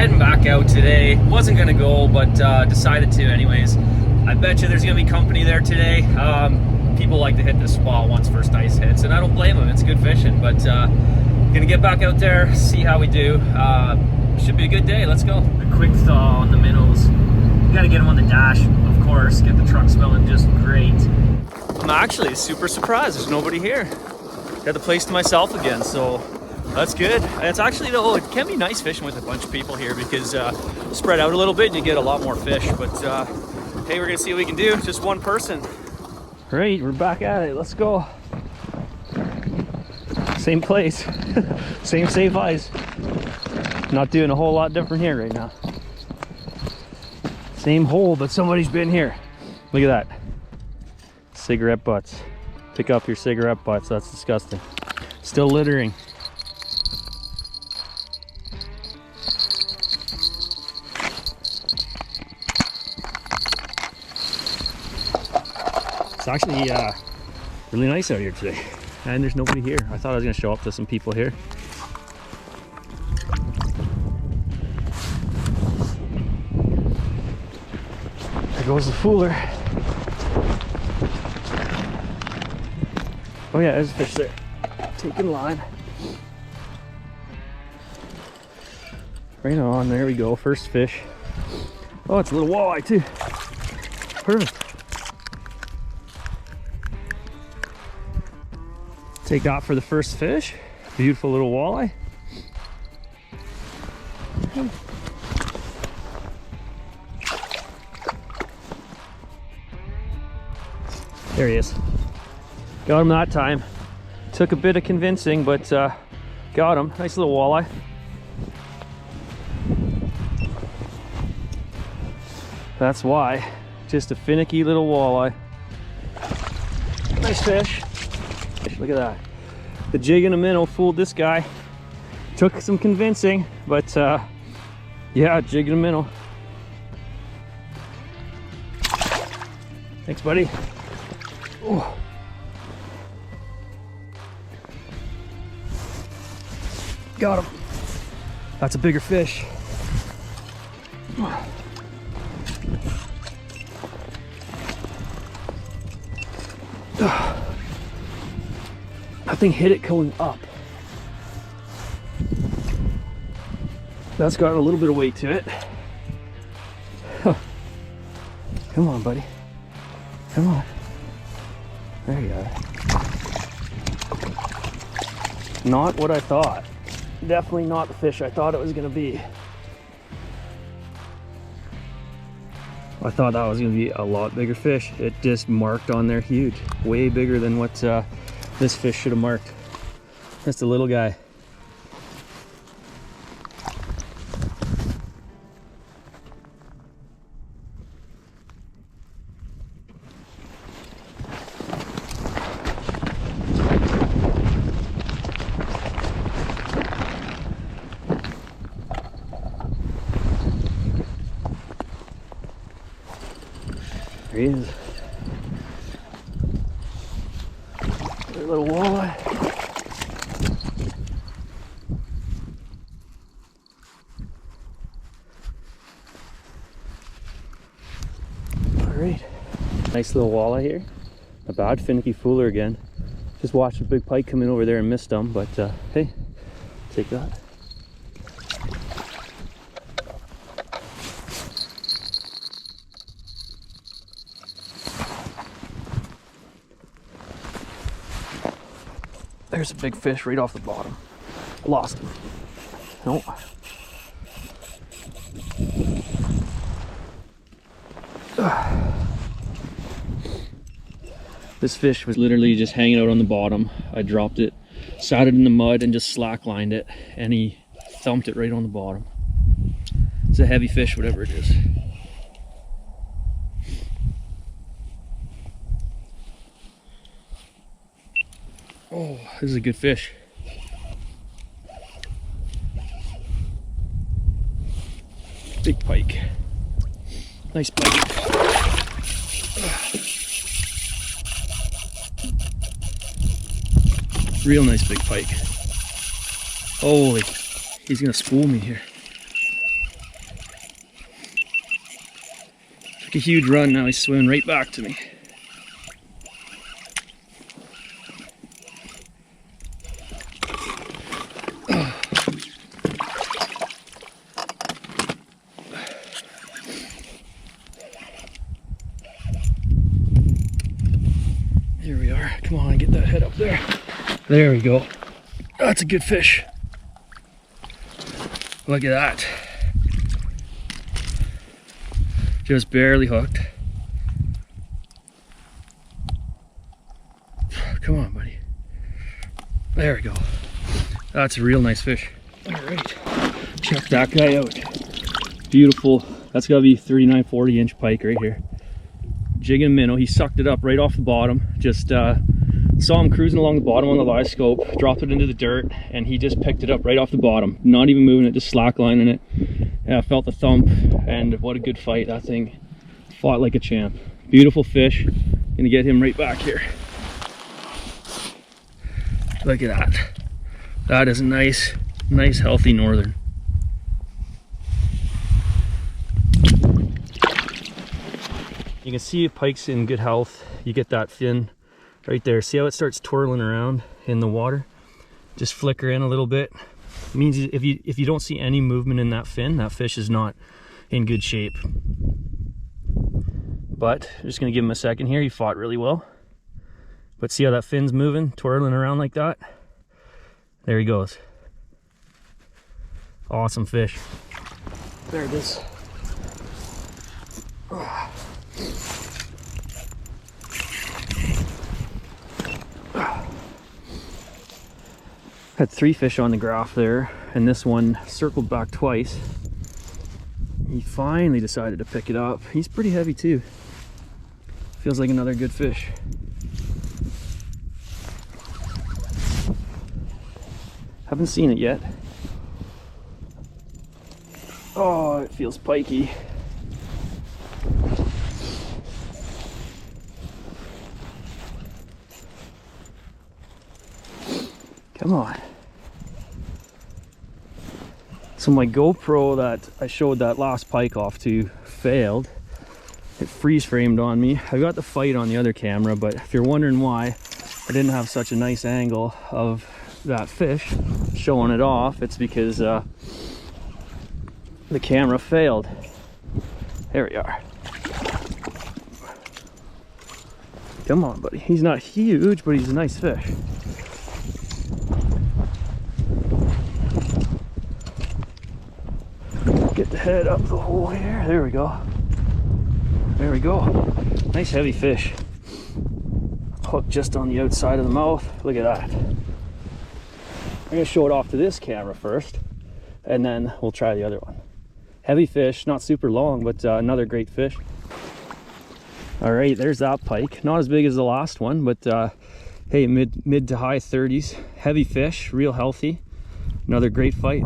heading back out today. Wasn't gonna go, but decided to anyways. I bet you there's gonna be company there today. People like to hit this spot once first ice hits, and I don't blame them. It's good fishing, but gonna get back out there, see how we do. Should be a good day. Let's go. A quick thaw on the minnows. You gotta get them on the dash, of course. Get the truck smelling just great. I'm actually super surprised. There's nobody here. Got the place to myself again, so that's good. And it's actually, though, it can be nice fishing with a bunch of people here because spread out a little bit and you get a lot more fish. But hey, we're gonna see what we can do. Just one person. Great, we're back at it. Let's go. Same place, same safe ice. Not doing a whole lot different here right now. Same hole, but somebody's been here. Look at that. Cigarette butts. Pick up your cigarette butts. That's disgusting. Still littering. It's actually really nice out here today, and there's nobody here. I thought I was gonna show up to some people here. There goes the fooler. Oh yeah, there's a fish there. Taking line. Right on, there we go, first fish. Oh, it's a little walleye too. Perfect. Take that for the first fish. Beautiful little walleye. There he is. Got him that time. Took a bit of convincing, but got him. Nice little walleye. That's why. Just a finicky little walleye. Nice fish. Look at that. The jig and a minnow fooled this guy. Took some convincing, but yeah, jig and a minnow. Thanks, buddy. Ooh. Got him. That's a bigger fish. That thing hit it going up. That's got a little bit of weight to it. Huh. Come on, buddy. Come on. There you are. Not what I thought. Definitely not the fish I thought it was going to be. I thought that was going to be a lot bigger fish. It just marked on there huge. Way bigger than what this fish should have marked. Just a little guy. There he is. A little walleye. Alright. Nice little walleye here. A bad finicky fooler again. Just watched a big pike come in over there and missed him, but hey, take that. There's a big fish right off the bottom. Lost him. Nope. This fish was literally just hanging out on the bottom. I dropped it, sat it in the mud, and just slacklined it, and he thumped it right on the bottom. It's a heavy fish, whatever it is. Oh, this is a good fish. Big pike. Nice pike. Real nice big pike. Holy, he's gonna spool me here. Took a huge run, now he's swimming right back to me. Here we are. Come on, get that head up there. There we go. That's a good fish. Look at that. Just barely hooked. Come on, buddy. There we go. That's a real nice fish. All right, check that guy out. Beautiful. That's gotta be 39, 40 inch pike right here. Jig and minnow. He sucked it up right off the bottom. Just saw him cruising along the bottom on the live scope, dropped it into the dirt, and he just picked it up right off the bottom. Not even moving it, just slacklining it. Yeah, I felt the thump, and what a good fight. That thing fought like a champ. Beautiful fish. Gonna get him right back here. Look at that. That is a nice healthy northern. You can see pike's in good health. You get that fin right there. See how it starts twirling around in the water? Just flicker in a little bit. It means if you don't see any movement in that fin, that fish is not in good shape. But I'm just gonna give him a second here. He fought really well. But see how that fin's moving, twirling around like that? There he goes. Awesome fish. There it is. Had 3 fish on the graph there, and this one circled back twice. He finally decided to pick it up. He's pretty heavy too. Feels like another good fish. Haven't seen it yet. Oh, it feels pikey. Come on. So my GoPro that I showed that last pike off to failed. It freeze framed on me. I got the fight on the other camera, but if you're wondering why I didn't have such a nice angle of that fish showing it off, it's because the camera failed. There we are. Come on, buddy. He's not huge, but he's a nice fish. Get the head up the hole here. There we go. There we go. Nice heavy fish. Hook just on the outside of the mouth. Look at that. I'm gonna show it off to this camera first, and then we'll try the other one. Heavy fish, not super long, but another great fish. All right, there's that pike. Not as big as the last one, but hey, mid to high 30s. Heavy fish, real healthy. Another great fight.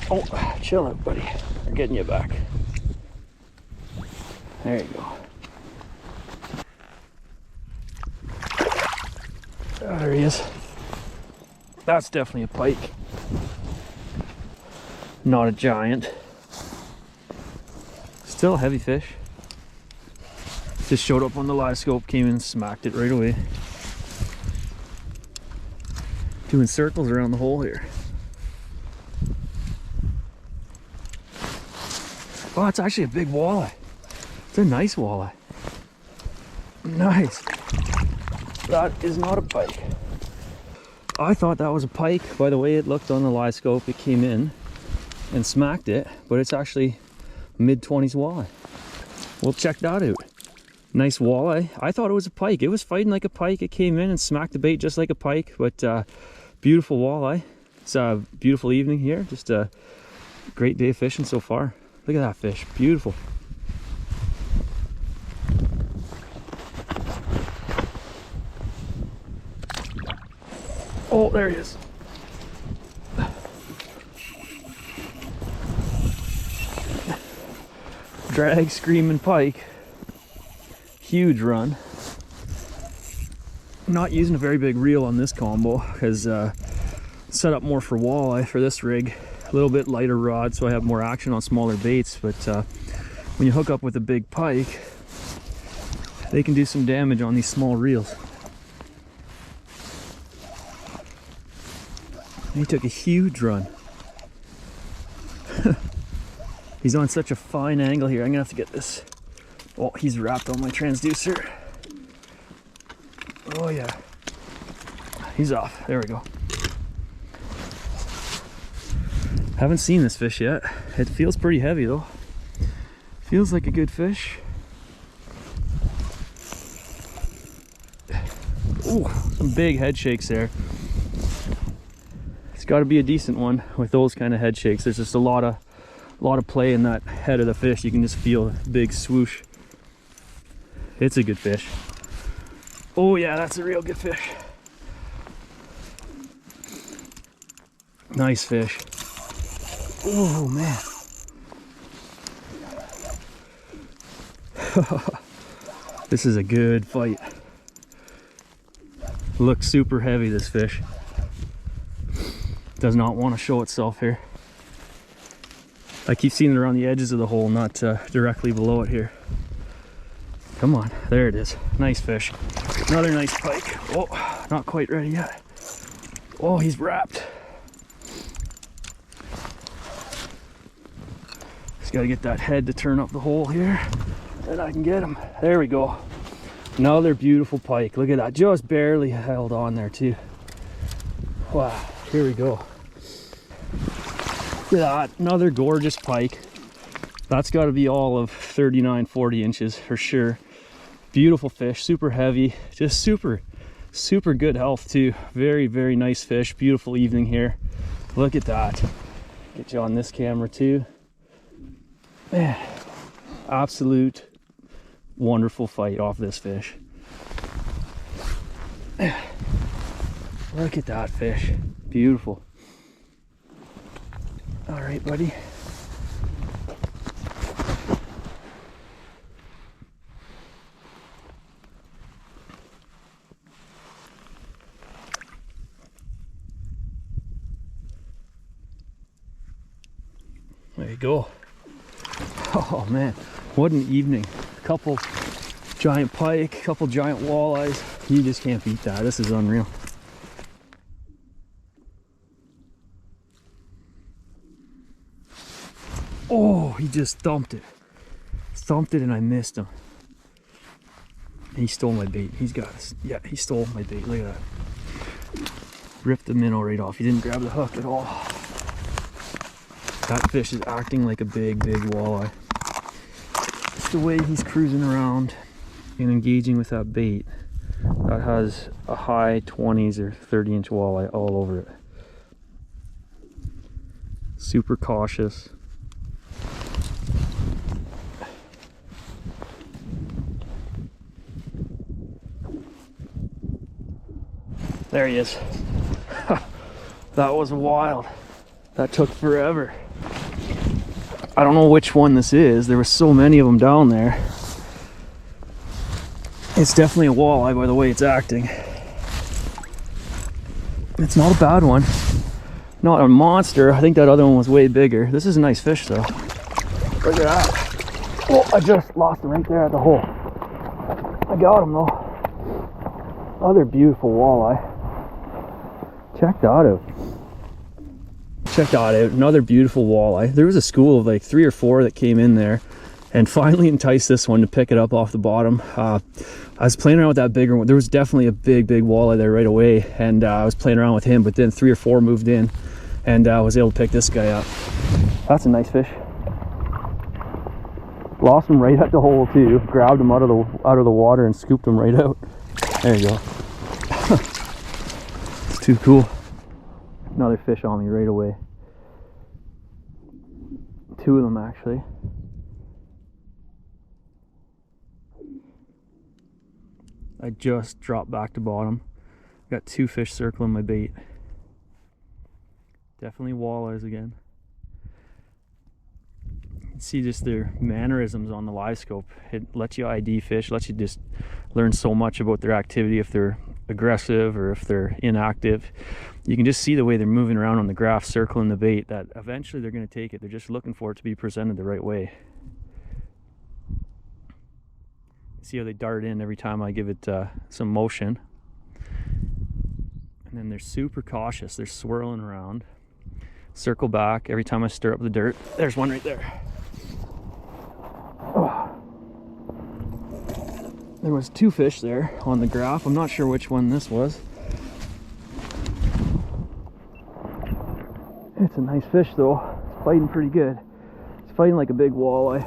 Oh, chill out, buddy. We're getting you back. There you go. Oh, there he is. That's definitely a pike. Not a giant. Still a heavy fish. Just showed up on the live scope, came in and smacked it right away. Doing circles around the hole here. Oh, it's actually a big walleye. It's a nice walleye. Nice. That is not a pike. I thought that was a pike by the way it looked on the live scope. It came in and smacked it, but it's actually mid-20s walleye. We'll check that out. Nice walleye. I thought it was a pike. It was fighting like a pike. It came in and smacked the bait just like a pike, but beautiful walleye. It's a beautiful evening here. Just a great day of fishing so far. Look at that fish, beautiful. Oh, there he is. Drag, screaming pike. Huge run. I'm not using a very big reel on this combo because set up more for walleye for this rig. a little bit lighter rod so I have more action on smaller baits, but when you hook up with a big pike, they can do some damage on these small reels. He took a huge run. He's on such a fine angle here. I'm gonna have to get this. Oh, he's wrapped on my transducer. Oh yeah. He's off. There we go. Haven't seen this fish yet. It feels pretty heavy though. Feels like a good fish. Ooh, some big head shakes there. It's got to be a decent one with those kind of head shakes. There's just a lot of play in that head of the fish. You can just feel a big swoosh. It's a good fish. Oh yeah, that's a real good fish. Nice fish. Oh man. This is a good fight. Looks super heavy, this fish. Does not want to show itself here. I keep seeing it around the edges of the hole, not directly below it here. Come on, there it is. Nice fish. Another nice pike. Oh, not quite ready yet. Oh, he's wrapped. Just gotta get that head to turn up the hole here, and I can get him. There we go. Another beautiful pike. Look at that, just barely held on there too. Wow, here we go. Look at that, another gorgeous pike. That's got to be all of 39-40 inches for sure. Beautiful fish, super heavy, just super good health too. Very nice fish. Beautiful evening here. Look at that. Get you on this camera too. Man, absolute wonderful fight off this fish. Look at that fish, beautiful. All right, buddy. There you go. Oh man, what an evening. A couple giant pike, a couple giant walleyes. You just can't beat that. This is unreal. Oh, he just thumped it. Thumped it and I missed him. And he stole my bait. He's got us. Yeah, he stole my bait. Look at that. Ripped the minnow right off. He didn't grab the hook at all. That fish is acting like a big walleye. It's the way he's cruising around and engaging with that bait. That has a high 20s or 30-inch walleye all over it. Super cautious. There he is. That was wild. That took forever. I don't know which one this is. There were so many of them down there. It's definitely a walleye by the way it's acting. It's not a bad one. Not a monster. I think that other one was way bigger. This is a nice fish though. Look at that. Oh, I just lost him right there at the hole. I got him though. Other beautiful walleye. Check that out. Check that out. Another beautiful walleye. There was a school of like 3 or 4 that came in there and finally enticed this one to pick it up off the bottom. I was playing around with that bigger one. There was definitely a big walleye there right away, and I was playing around with him, but then 3 or 4 moved in and I was able to pick this guy up. That's a nice fish. Lost him right at the hole too. Grabbed him out of the water and scooped him right out. There you go. It's too cool. Another fish on me right away. 2 of them actually. I just dropped back to bottom. Got 2 fish circling my bait. Definitely walleyes again. See just their mannerisms on the live scope. It lets you ID fish, lets you just learn so much about their activity, if they're aggressive or if they're inactive. You can just see the way they're moving around on the graph, circling the bait, that eventually they're going to take it. They're just looking for it to be presented the right way. See how they dart in every time I give it some motion. And then they're super cautious. They're swirling around, circle back every time I stir up the dirt. There's one right there. Oh. There was 2 fish there on the graph. I'm not sure which one this was. It's a nice fish though. It's fighting pretty good. It's fighting like a big walleye.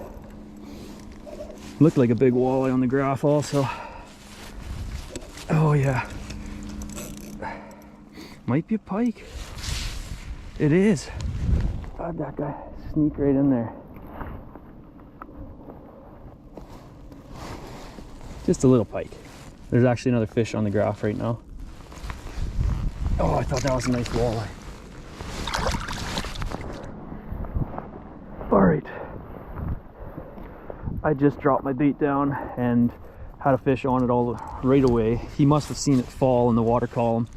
Looked like a big walleye on the graph also. Oh yeah. Might be a pike. It is. God, that guy sneak right in there. Just a little pike. There's actually another fish on the graph right now. Oh, I thought that was a nice walleye. All right. I just dropped my bait down and had a fish on it all right away. He must have seen it fall in the water column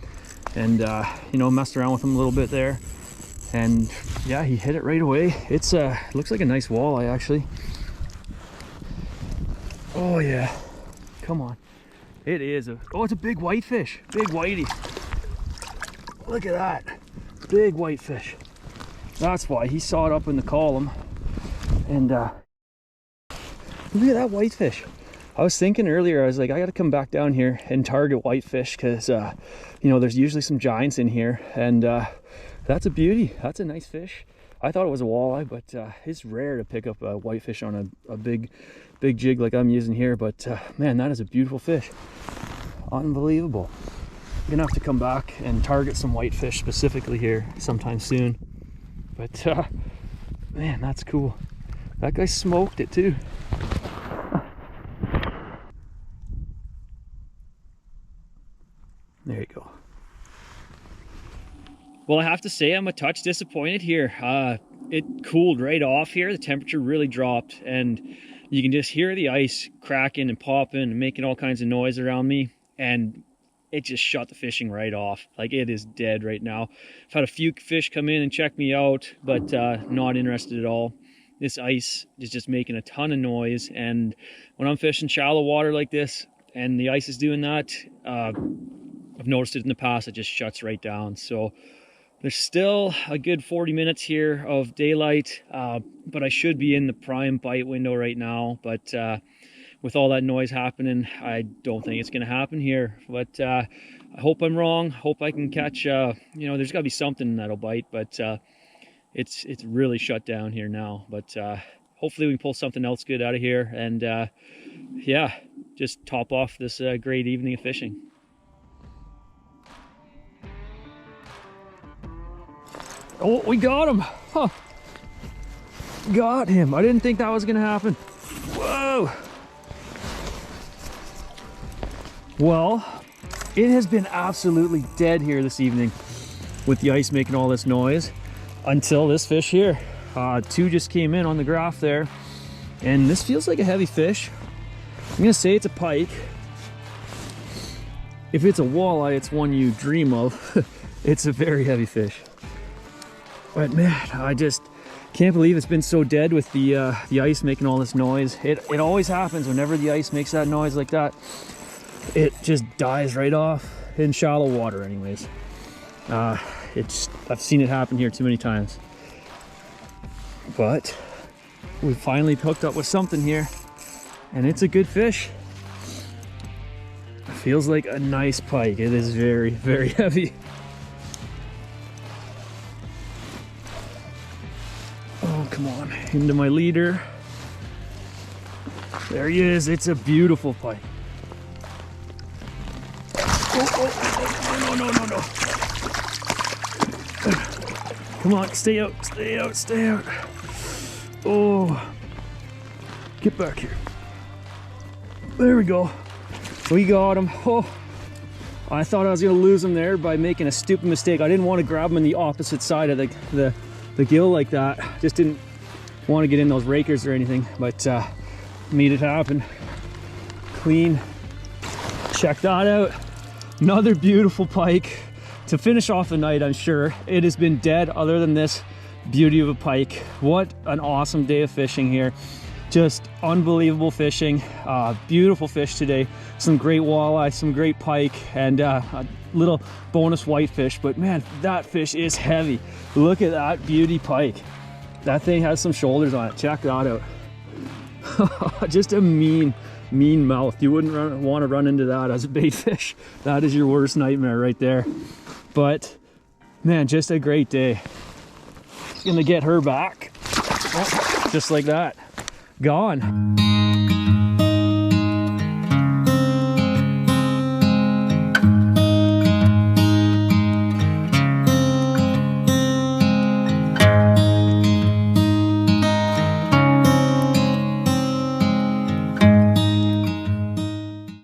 and you know, messed around with him a little bit there. And yeah, he hit it right away. It's looks like a nice walleye actually. Oh yeah. Come on. It is a, oh, it's a big whitefish. Big whitey. Look at that. Big whitefish. That's why he saw it up in the column. And look at that whitefish. I was thinking earlier, I was like, I got to come back down here and target whitefish because, you know, there's usually some giants in here. And that's a beauty. That's a nice fish. I thought it was a walleye, but it's rare to pick up a whitefish on a big jig like I'm using here. But man, that is a beautiful fish. Unbelievable. I'm gonna have to come back and target some whitefish specifically here sometime soon. But man, that's cool. That guy smoked it too. There you go. Well, I have to say I'm a touch disappointed here. It cooled right off here. The temperature really dropped and you can just hear the ice cracking and popping and making all kinds of noise around me. And it just shut the fishing right off. Like, it is dead right now. I've had a few fish come in and check me out, but not interested at all. This ice is just making a ton of noise. And when I'm fishing shallow water like this and the ice is doing that, I've noticed it in the past, it just shuts right down. So there's still a good 40 minutes here of daylight, but I should be in the prime bite window right now. But with all that noise happening, I don't think it's going to happen here. But I hope I'm wrong. Hope I can catch, you know, there's got to be something that'll bite. But it's really shut down here now. But hopefully we can pull something else good out of here. And yeah, just top off this great evening of fishing. Oh, we got him. Huh. Got him. I didn't think that was gonna happen. Whoa. Well, it has been absolutely dead here this evening with the ice making all this noise until this fish here. 2 just came in on the graph there, and this feels like a heavy fish. I'm gonna say it's a pike. If it's a walleye, it's one you dream of. It's a very heavy fish. But man, I just can't believe it's been so dead with the ice making all this noise. It always happens whenever the ice makes that noise like that. It just dies right off in shallow water anyways. I've seen it happen here too many times. But we finally hooked up with something here, and it's a good fish. It feels like a nice pike. It is very, very heavy. Oh, come on, into my leader. There he is. It's a beautiful pike. Oh, no. Come on, stay out. Oh, get back here. There we go. We got him. Oh, I thought I was gonna lose him there by making a stupid mistake. I didn't want to grab him in the opposite side of the gill like that. Just didn't want to get in those rakers or anything, but made it happen. Clean. Check that out. Another beautiful pike to finish off the night. I'm sure it has been dead other than this beauty of a pike. What an awesome day of fishing here. Just unbelievable fishing. Beautiful fish today. Some great walleye, some great pike, and a little bonus whitefish. But man, that fish is heavy. Look at that beauty pike. That thing has some shoulders on it. Check that out. Just a mean mouth. You wouldn't want to run into that as a bait fish. That is your worst nightmare right there. But man, just a great day. Gonna get her back. Oh, just like that. Gone.